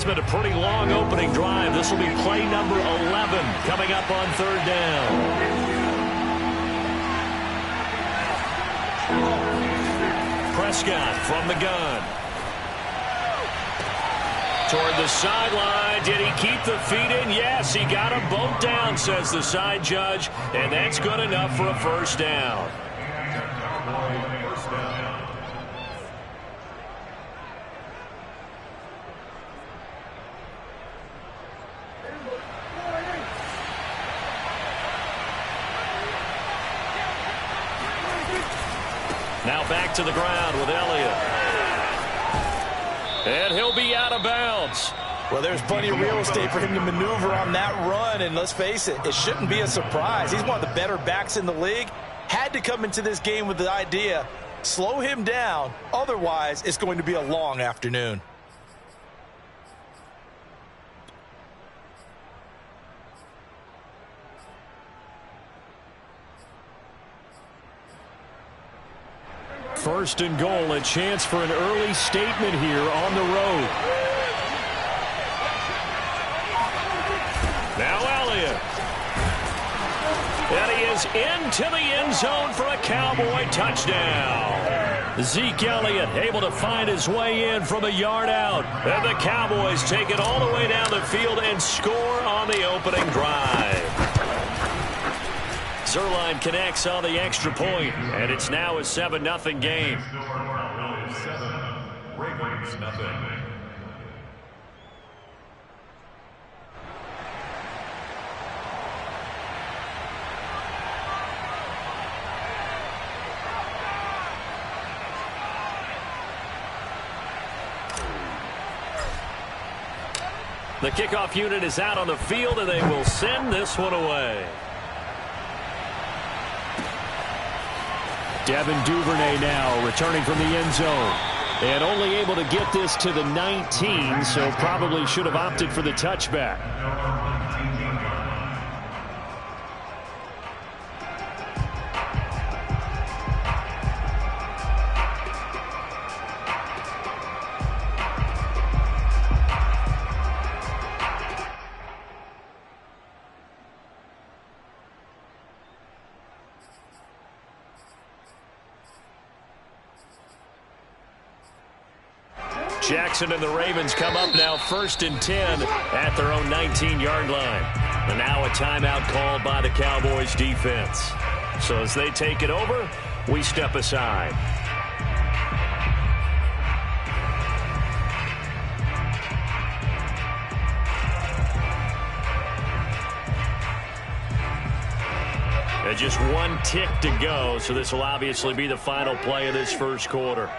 It's been a pretty long opening drive. This will be play number 11 coming up on third down. Prescott from the gun. Toward the sideline. Did he keep the feet in? Yes, he got them both down, says the side judge. And that's good enough for a first down. Now back to the ground with Elliott. And he'll be out of bounds. Well, there's plenty of real estate for him to maneuver on that run, and let's face it, it shouldn't be a surprise. He's one of the better backs in the league. Had to come into this game with the idea, slow him down, otherwise it's going to be a long afternoon. First and goal, a chance for an early statement here on the road. Now Elliott. And he is into the end zone for a Cowboy touchdown. Zeke Elliott able to find his way in from a yard out. And the Cowboys take it all the way down the field and score on the opening drive. Zerline connects on the extra point, and it's now a 7-0 game. Ravens nothing. The kickoff unit is out on the field, and they will send this one away. Devin Duvernay now returning from the end zone. And only able to get this to the 19, so probably should have opted for the touchback. Jackson and the Ravens come up now 1st and 10 at their own 19-yard line. And now a timeout called by the Cowboys defense. So as they take it over, we step aside. And just one tick to go, so this will obviously be the final play of this first quarter.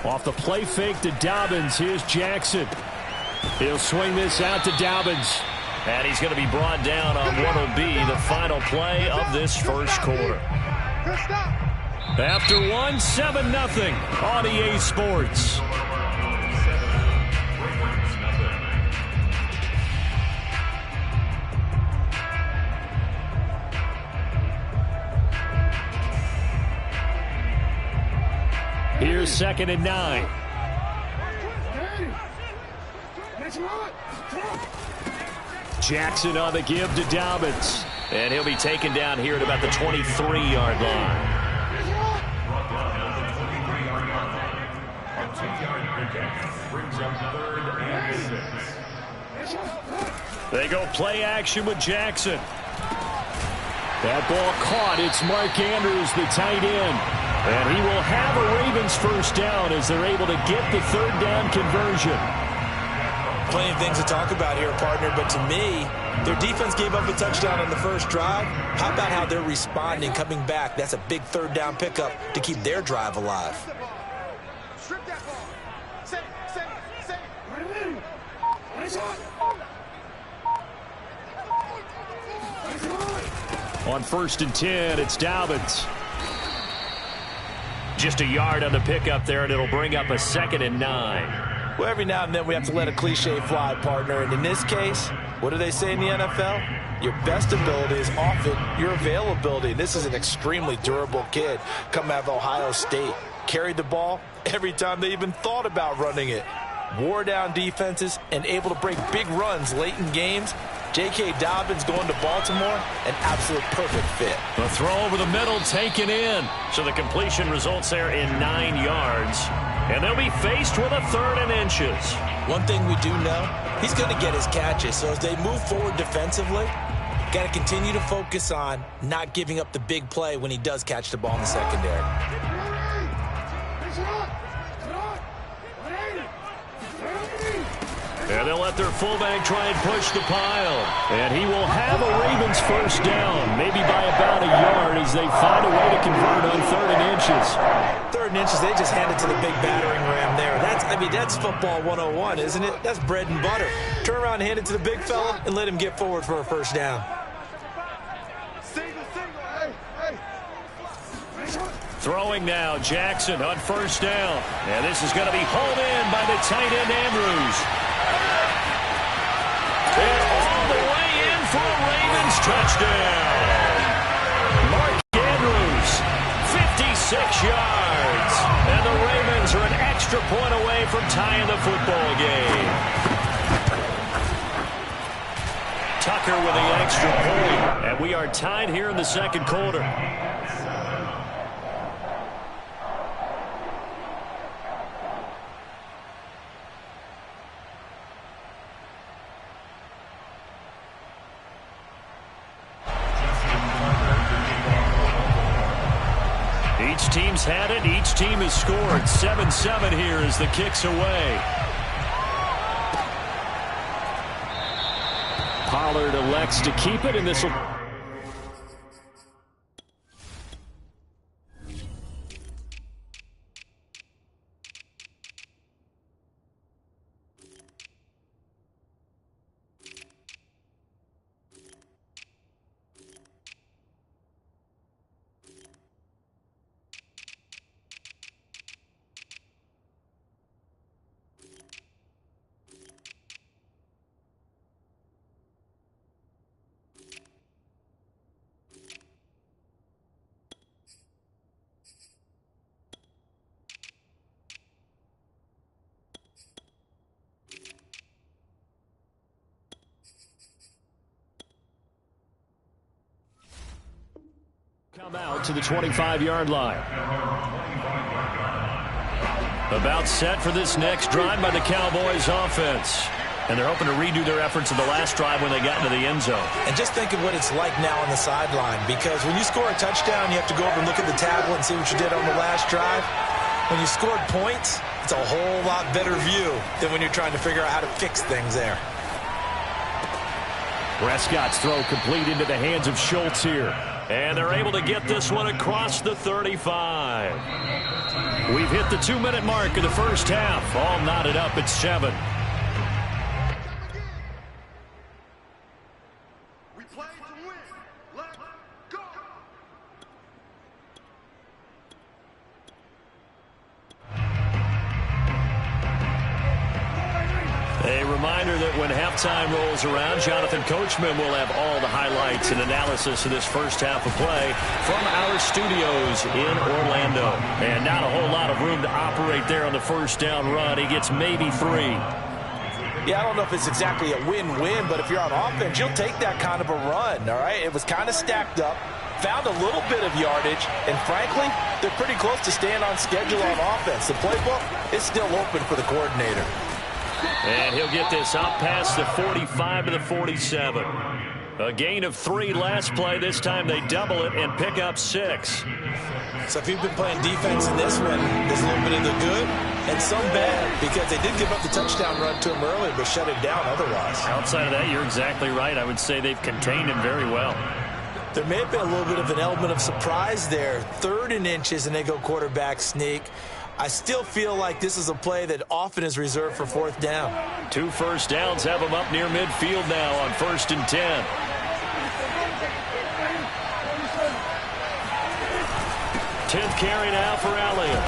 Off the play fake to Dobbins. Here's Jackson. He'll swing this out to Dobbins. And he's going to be brought down on what will be the final play of this first quarter. After one, 7-0 on EA Sports. Here's 2nd and 9. Jackson on the give to Dobbins. And he'll be taken down here at about the 23-yard line. They go play action with Jackson. That ball caught. It's Mark Andrews, the tight end. And he will have a Ravens first down as they're able to get the third down conversion. Plenty of things to talk about here, partner, but to me, their defense gave up a touchdown on the first drive. How about how they're responding, coming back? That's a big third down pickup to keep their drive alive. On 1st and 10, it's Dobbins. Just a yard on the pickup there, and it'll bring up a 2nd and 9. Well, every now and then we have to let a cliche fly, partner. And in this case, what do they say in the NFL? your best ability is often your availability. This is an extremely durable kid coming out of Ohio State. Carried the ball every time they even thought about running it. Wore down defenses and able to break big runs late in games. J.K. Dobbins going to Baltimore, an absolute perfect fit. The throw over the middle taken in. So the completion results there in 9 yards. And they'll be faced with a 3rd and inches. One thing we do know, he's going to get his catches. So as they move forward defensively, got to continue to focus on not giving up the big play when he does catch the ball in the secondary. And they'll let their fullback try and push the pile. And he will have a Ravens first down, maybe by about a yard as they find a way to convert on 3rd and inches. 3rd and inches, they just hand it to the big battering ram there. That's football 101, isn't it? That's bread and butter. Turn around and hand it to the big fella and let him get forward for a first down. Throwing now, Jackson on first down. And this is going to be hauled in by the tight end, Andrews. And all the way in for a Ravens touchdown. Mark Andrews, 56 yards. And the Ravens are an extra point away from tying the football game. Tucker with the extra point. And we are tied here in the second quarter. Each team's had it. Each team has scored. 7-7 here as the kick's away. Pollard elects to keep it, and this will... Come out to the 25-yard line. About set for this next drive by the Cowboys offense. And they're hoping to redo their efforts in the last drive when they got into the end zone. And just think of what it's like now on the sideline, because when you score a touchdown, you have to go over and look at the tablet and see what you did on the last drive. When you scored points, it's a whole lot better view than when you're trying to figure out how to fix things there. Prescott's throw complete into the hands of Schultz here. And they're able to get this one across the 35. We've hit the 2-minute mark of the first half. All knotted up at 7. We play to win. Let's go. A reminder that when halftime rolls around, Jonathan Coachman will have all the highlights and analysis of this first half of play from our studios in Orlando. And not a whole lot of room to operate there on the first down run. He gets maybe 3. Yeah, I don't know if it's exactly a win-win, but if you're on offense, you'll take that kind of a run, all right? It was kind of stacked up, found a little bit of yardage, and frankly, they're pretty close to staying on schedule on offense. The playbook is still open for the coordinator. And he'll get this up past the 45 to the 47. A gain of 3 last play. This time they double it and pick up 6. So if you've been playing defense in this one, there's a little bit of the good and some bad, because they did give up the touchdown run to him earlier, but shut it down otherwise. Outside of that, you're exactly right. I would say they've contained him very well. There may have been a little bit of an element of surprise there. 3rd and inches, and they go quarterback sneak. I still feel like this is a play that often is reserved for 4th down. 2 first downs have them up near midfield now on 1st and 10. Tenth carry now for Elliott.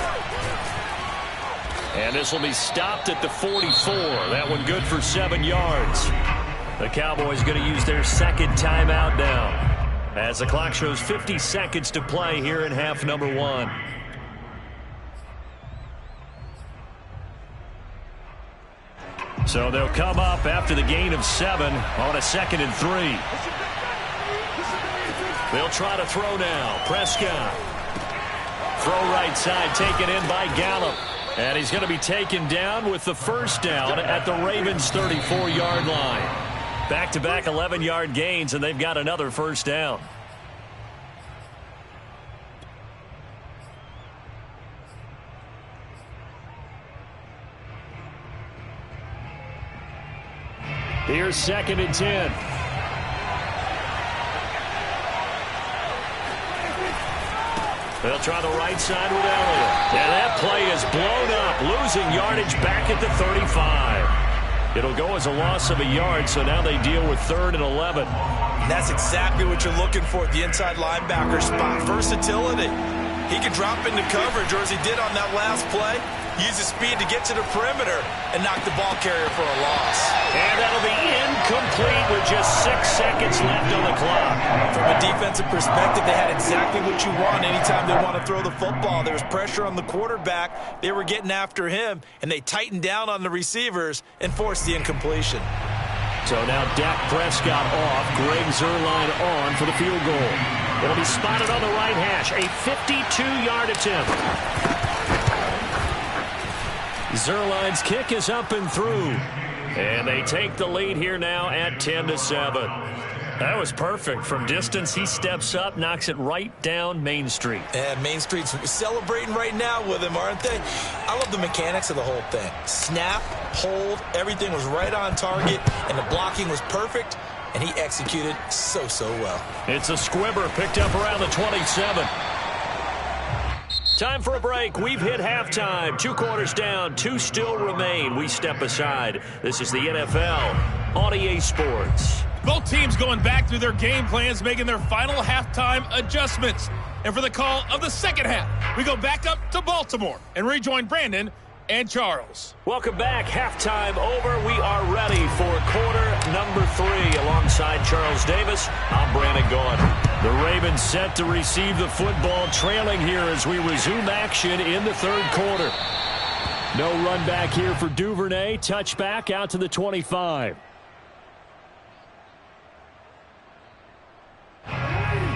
And this will be stopped at the 44. That one good for 7 yards. The Cowboys going to use their second timeout now, as the clock shows 50 seconds to play here in half number 1. So they'll come up after the gain of 7 on a 2nd and 3. They'll try to throw now. Prescott. Throw right side taken in by Gallup. And he's going to be taken down with the first down at the Ravens' 34-yard line. Back-to-back 11-yard gains, and they've got another first down. Here's 2nd and 10. They'll try the right side with Elliott. And that play is blown up, losing yardage back at the 35. It'll go as a loss of a yard, so now they deal with 3rd and 11. That's exactly what you're looking for at the inside linebacker spot. Versatility. He can drop into coverage, or as he did on that last play, use his speed to get to the perimeter and knock the ball carrier for a loss. And that'll be incomplete with just 6 seconds left on the clock. From a defensive perspective, they had exactly what you want anytime they want to throw the football. There was pressure on the quarterback. They were getting after him, and they tightened down on the receivers and forced the incompletion. So now Dak Prescott off, Greg Zuerlein on for the field goal. It'll be spotted on the right hash, a 52-yard attempt. Zuerlein's kick is up and through. And they take the lead here now at 10-7. That was perfect. From distance, he steps up, knocks it right down Main Street. And Main Street's celebrating right now with him, aren't they? I love the mechanics of the whole thing. Snap, hold, everything was right on target, and the blocking was perfect, and he executed so well. It's a squibber picked up around the 27. Time for a break. We've hit halftime. 2 quarters down. 2 still remain. We step aside. This is the NFL on EA Sports. Both teams going back through their game plans, making their final halftime adjustments. And for the call of the second half, we go back up to Baltimore and rejoin Brandon and Charles. Welcome back. Halftime over. We are ready for quarter number 3. Alongside Charles Davis, I'm Brandon Gaudin. The Ravens set to receive the football, trailing here as we resume action in the 3rd quarter. No run back here for Duvernay. Touchback out to the 25.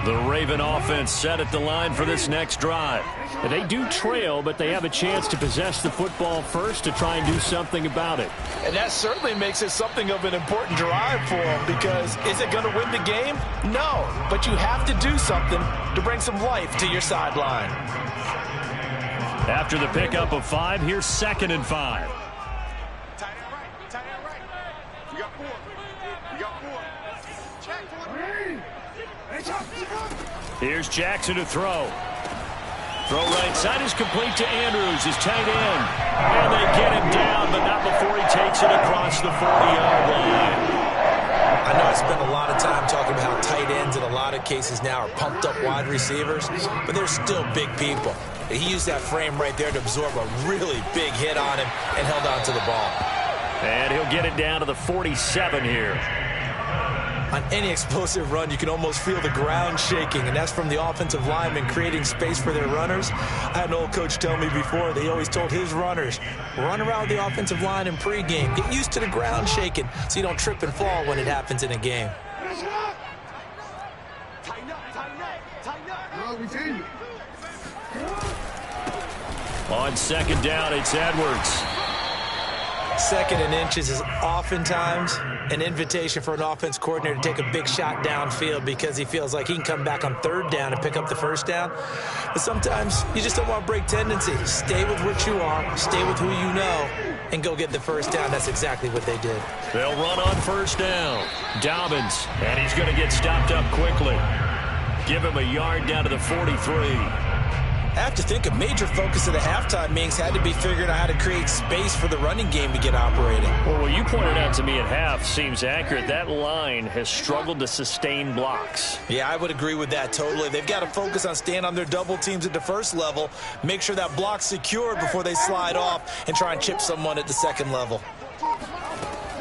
The Raven offense set at the line for this next drive. They do trail, but they have a chance to possess the football first to try and do something about it. And that certainly makes it something of an important drive for them, because is it going to win the game? No, but you have to do something to bring some life to your sideline. After the pickup of 5, here's 2nd and 5. Tight end right. Tight end right. We got 4. We got 4. Check for me. Here's Jackson to throw. Throw right side is complete to Andrews, his tight end. And they get him down, but not before he takes it across the 40-yard line. I know I spent a lot of time talking about how tight ends in a lot of cases now are pumped up wide receivers, but they're still big people. And he used that frame right there to absorb a really big hit on him and held on to the ball. And he'll get it down to the 47 here. On any explosive run, you can almost feel the ground shaking, and that's from the offensive linemen creating space for their runners. I had an old coach tell me before, they always told his runners, run around the offensive line in pregame. Get used to the ground shaking so you don't trip and fall when it happens in a game. On 2nd down, it's Edwards. 2nd and inches is oftentimes an invitation for an offense coordinator to take a big shot downfield because he feels like he can come back on 3rd down and pick up the 1st down. But sometimes you just don't want to break tendency. Stay with what you are, stay with who you know, and go get the 1st down. That's exactly what they did. They'll run on 1st down. Dobbins, and he's going to get stopped up quickly. Give him a yard down to the 43. I have to think a major focus of the halftime meetings had to be figuring out how to create space for the running game to get operating. Well, what you pointed out to me at half seems accurate. That line has struggled to sustain blocks. Yeah, I would agree with that totally. They've got to focus on staying on their double teams at the 1st level, make sure that block's secured before they slide off and try and chip someone at the 2nd level.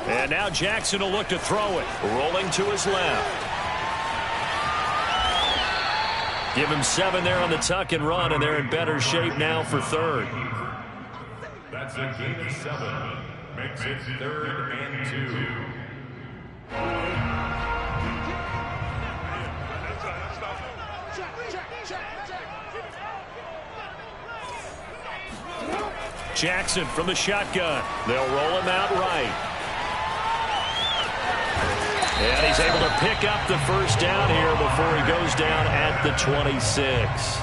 And now Jackson will look to throw it. Rolling to his left. Give him 7 there on the tuck and run, and they're in better shape now for third. That's a gain of 7. Makes it 3rd and 2. Jackson from the shotgun. They'll roll him out right. And he's able to pick up the first down here before he goes down at the 26.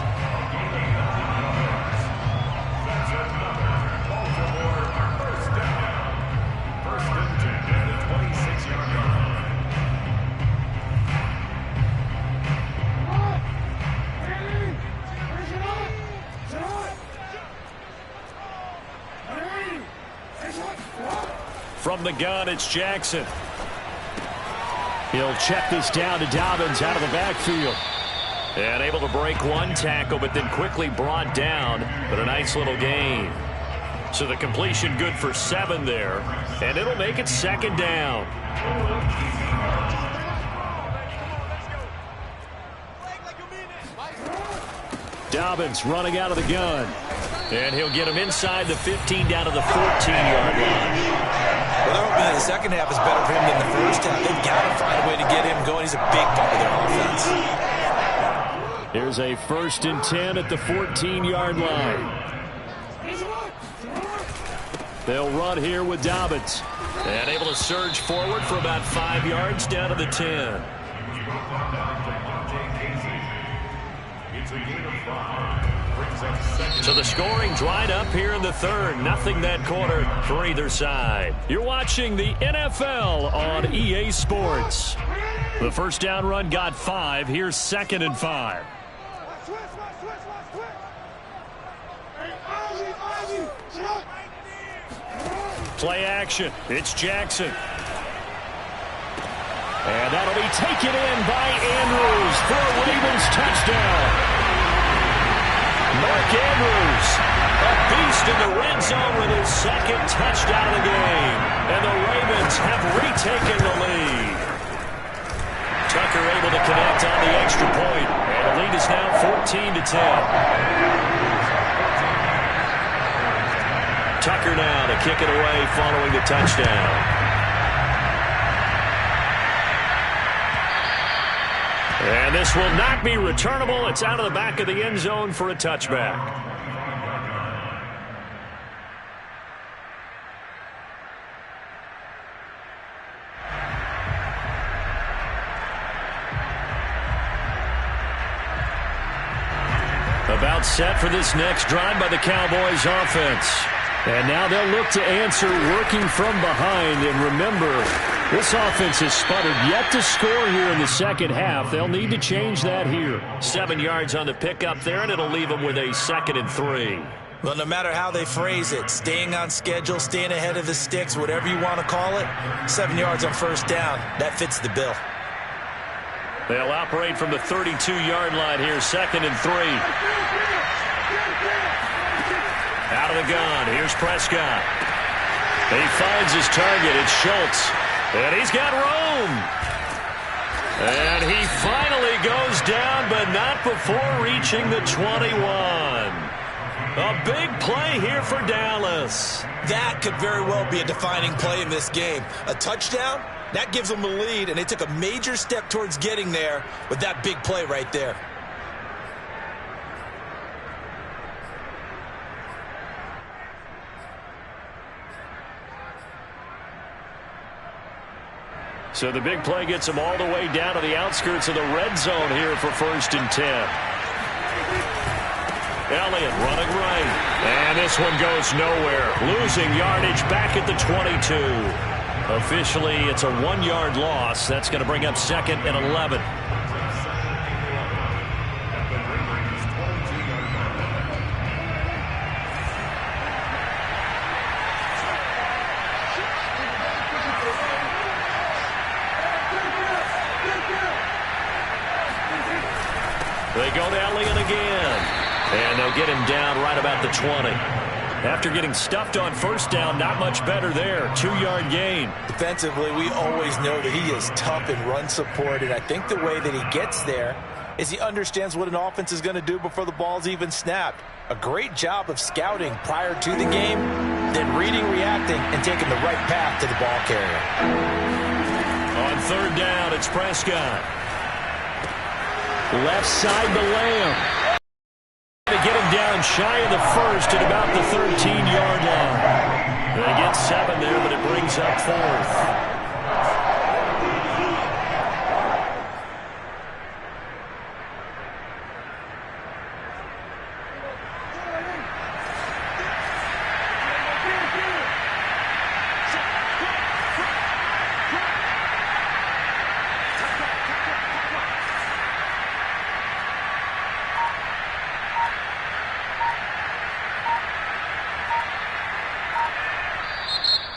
From the gun, it's Jackson. He'll check this down to Dobbins out of the backfield. And able to break one tackle, but then quickly brought down. But a nice little gain. So the completion good for 7 there. And it'll make it 2nd down. Dobbins running out of the gun. And he'll get him inside the 15 down to the 14-yard line. Well, they're hoping that the second half is better for him than the first half. They've got to find a way to get him going. He's a big part of their offense. Here's a 1st and 10 at the 14-yard line. They'll run here with Dobbins. And able to surge forward for about 5 yards down to the 10. So the scoring dried up here in the 3rd. Nothing that quarter for either side. You're watching the NFL on EA Sports. The first down run got 5. Here's 2nd and 5. Play action. It's Jackson. And that'll be taken in by Andrews for a Ravens touchdown. Mark Andrews, a beast in the red zone with his 2nd touchdown of the game. And the Ravens have retaken the lead. Tucker able to connect on the extra point. And the lead is now 14-10. Tucker now to kick it away following the touchdown. And this will not be returnable. It's out of the back of the end zone for a touchback. About set for this next drive by the Cowboys offense. And now they'll look to answer working from behind. And remember, this offense has sputtered yet to score here in the second half. They'll need to change that here. 7 yards on the pickup there, and it'll leave them with a 2nd and 3. Well, no matter how they phrase it, staying on schedule, staying ahead of the sticks, whatever you want to call it, 7 yards on first down, that fits the bill. They'll operate from the 32-yard line here, 2nd and 3. Out of the gun, here's Prescott. He finds his target, it's Schultz. And he's got room. And he finally goes down, but not before reaching the 21. A big play here for Dallas. That could very well be a defining play in this game. A touchdown, that gives them the lead, and they took a major step towards getting there with that big play right there. So the big play gets them all the way down to the outskirts of the red zone here for 1st and 10. Elliott running right. And this one goes nowhere. Losing yardage back at the 22. Officially, it's a 1-yard loss. That's going to bring up 2nd and 11. They go to Elliott again. And they'll get him down right about the 20. After getting stuffed on first down, not much better there. 2-yard gain. Defensively, we always know that he is tough in run support, and I think the way that he gets there is he understands what an offense is going to do before the ball's even snapped. A great job of scouting prior to the game, then reading, reacting, and taking the right path to the ball carrier. On third down, it's Prescott. Left side to Lamb. To get him down shy of the first at about the 13-yard line. They get 7 there, but it brings up 4th.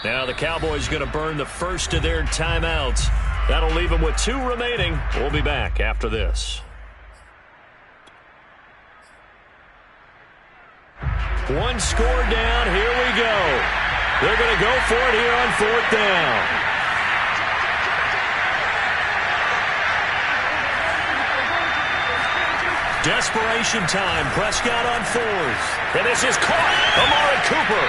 Now the Cowboys going to burn the first of their timeouts. That'll leave them with 2 remaining. We'll be back after this. One score down. Here we go. They're going to go for it here on 4th down. Desperation time. Prescott on 4th. And this is caught. Amari Cooper.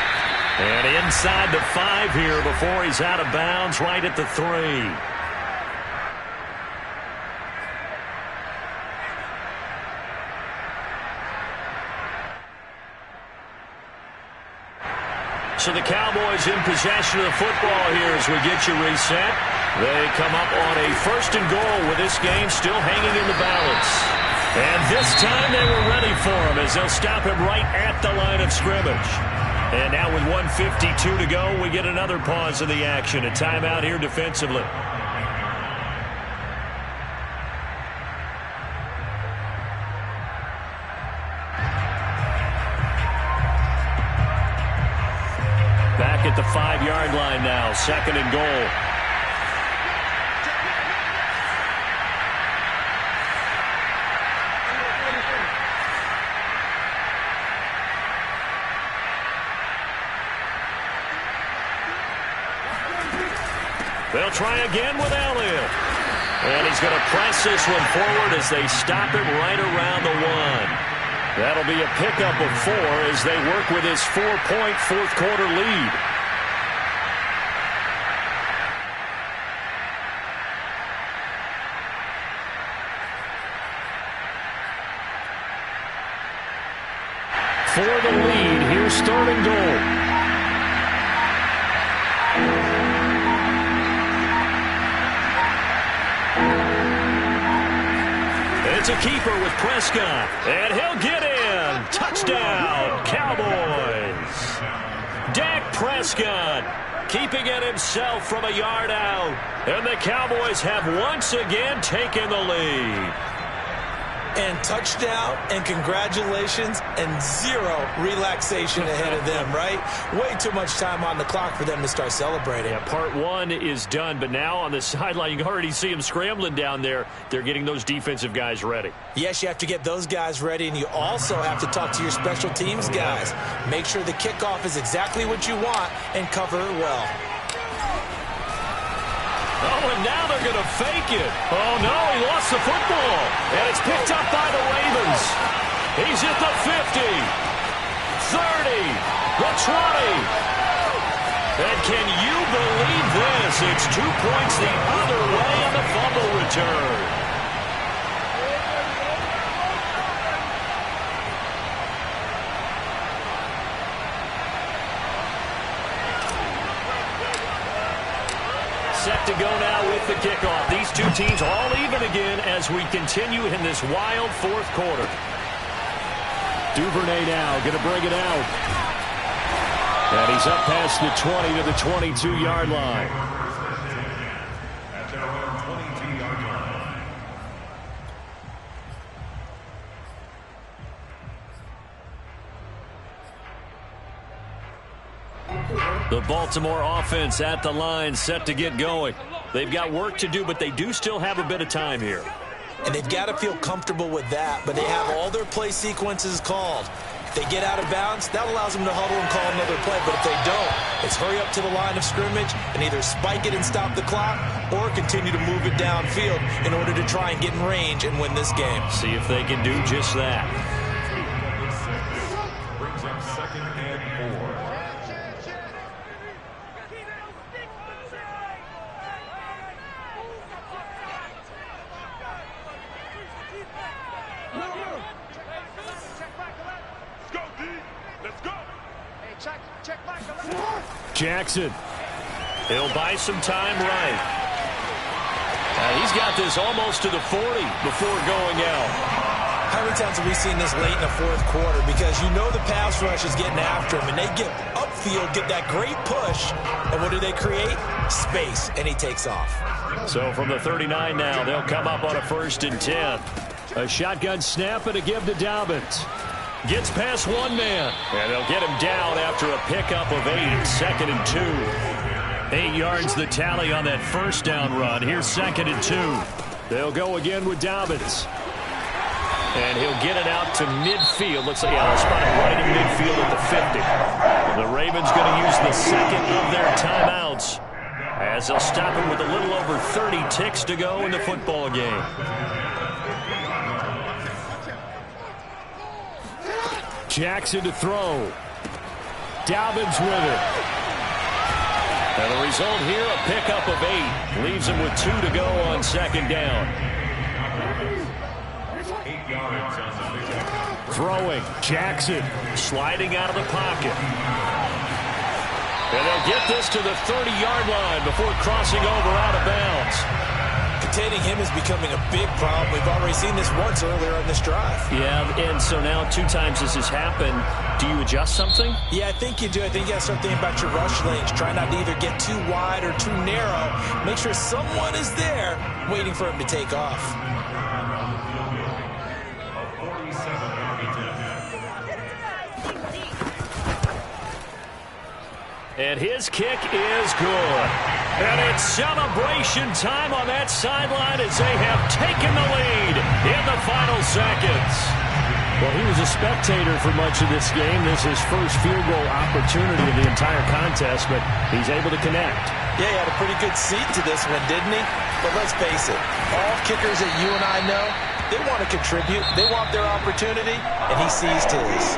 And inside the 5 here before he's out of bounds right at the 3. So the Cowboys in possession of the football here as we get you reset. They come up on a 1st and goal with this game still hanging in the balance. And this time they were ready for him as they'll stop him right at the line of scrimmage. And now with 1:52 to go, we get another pause in the action. A timeout here defensively. Back at the 5-yard line now, 2nd and goal. They'll try again with Elliott. And he's going to press this one forward as they stop him right around the 1. That'll be a pickup of 4 as they work with his 4-point 4th quarter lead. For the lead, here's 3rd and goal. It's a keeper with Prescott, and he'll get in. Touchdown, Cowboys. Dak Prescott keeping it himself from a yard out, and the Cowboys have once again taken the lead. And touchdown, and congratulations, and 0 relaxation ahead of them, right? Way too much time on the clock for them to start celebrating. Yeah, part 1 is done, but now on the sideline, you can already see them scrambling down there. They're getting those defensive guys ready. Yes, you have to get those guys ready, and you also have to talk to your special teams guys. Make sure the kickoff is exactly what you want and cover it well. Oh, and now they're going to fake it. Oh, no, he lost the football. And it's picked up by the Ravens. He's at the 50, 30, the 20. And can you believe this? It's 2 points the other way on the fumble return. Set to go now with the kickoff. These 2 teams all even again as we continue in this wild 4th quarter. Duvernay now going to bring it out. And he's up past the 20 to the 22-yard line. The Baltimore offense at the line set to get going. They've got work to do, but they do still have a bit of time here. And they've got to feel comfortable with that, but they have all their play sequences called. If they get out of bounds, that allows them to huddle and call another play. But if they don't, it's hurry up to the line of scrimmage and either spike it and stop the clock or continue to move it downfield in order to try and get in range and win this game. See if they can do just that. Brings up 2nd and 4. Jackson. He'll buy some time right. He's got this almost to the 40 before going out. How many times have we seen this late in the fourth quarter? Because you know the pass rush is getting after him, and they get upfield, get that great push, and what do they create? Space, and he takes off. So from the 39 now, they'll come up on a 1st and 10. A shotgun snap and a give to Dobbins. Gets past one man, and they'll get him down after a pickup of 8, 2nd and 2. 8 yards the tally on that first down run. Here's 2nd and 2. They'll go again with Dobbins. And he'll get it out to midfield. Looks like, they'll spot it right in midfield at the 50. The Ravens going to use the second of their timeouts as they'll stop him with a little over 30 ticks to go in the football game. Jackson to throw. Dobbins with it. And the result here, a pickup of 8. Leaves him with 2 to go on 2nd down. 8 yards on the pickup. Throwing. Jackson sliding out of the pocket. And they'll get this to the 30-yard line before crossing over out of bounds. Containing him is becoming a big problem. We've already seen this once earlier on this drive. Yeah, and so now 2 times this has happened. Do you adjust something? Yeah, I think you do. I think you have something about your rush lanes. Try not to either get too wide or too narrow. Make sure someone is there waiting for him to take off. And his kick is good. And it's celebration time on that sideline as they have taken the lead in the final seconds. Well, he was a spectator for much of this game. This is his first field goal opportunity of the entire contest, but he's able to connect. Yeah, he had a pretty good seat to this one, didn't he? But let's face it, all kickers that you and I know, they want to contribute. They want their opportunity, and he seized his.